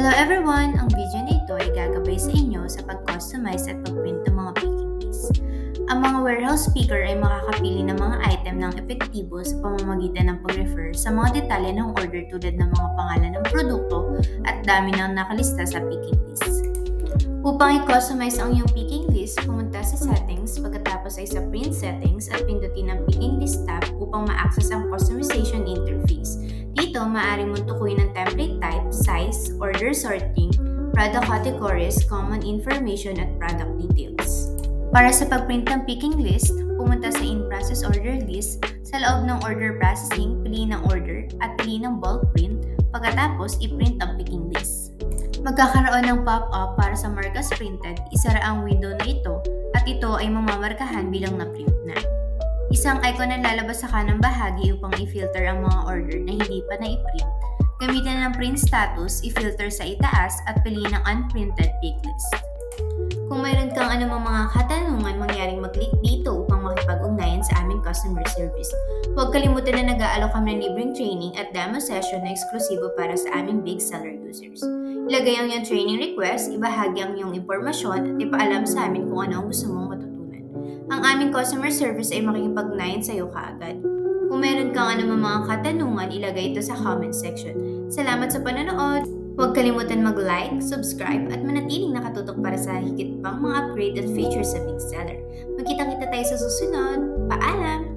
Hello everyone! Ang video na ito ay gagabay sa inyo sa pag-customize at pag-print ng mga picking list. Ang mga warehouse picker ay makakapili ng mga item ng epektibo sa pamamagitan ng pag-refer sa mga detalye ng order tulad ng mga pangalan ng produkto at dami ng nakalista sa picking list. Upang i-customize ang iyong picking list, pumunta sa settings, pagkatapos ay sa print settings at pindutin ang picking list tab upang ma-access ang customization interface. Dito, maaari mong tukuyin ang template type, size, order sorting, product categories, common information at product details. Para sa pag-print ng picking list, pumunta sa in-process order list. Sa loob ng order processing, piliin ang order at piliin ang bulk print. Pagkatapos, i-print ang picking list. Magkakaroon ng pop-up para sa markas printed, isara ang window na ito at ito ay mamamarkahan bilang na-print na. Isang icon na lalabas sa kanang bahagi upang i-filter ang mga order na hindi pa na-i-print. Gamitin ang print status, i-filter sa itaas at piliin ang unprinted pick list. Kung mayroon kang anumang mga katanungan, mangyaring mag-click dito upang makipag-ugnayan sa aming customer service. Huwag kalimutan na nag-aalok kami ng libreng training at demo session na eksklusibo para sa aming big seller users. Ilagay ang iyong training request, ibahagi ang iyong impormasyon at ipaalam sa amin kung ano ang gusto mong matutunan. Ang aming customer service ay makikipag-ugnayan sa iyo kaagad. Kung mayroon kang anumang mga katanungan, ilagay ito sa comment section. Salamat sa panonood! Huwag kalimutan mag-like, subscribe at manatiling nakatutok para sa higit pang mga upgrade at features sa Big Seller. Magkita-kita tayo sa susunod. Paalam!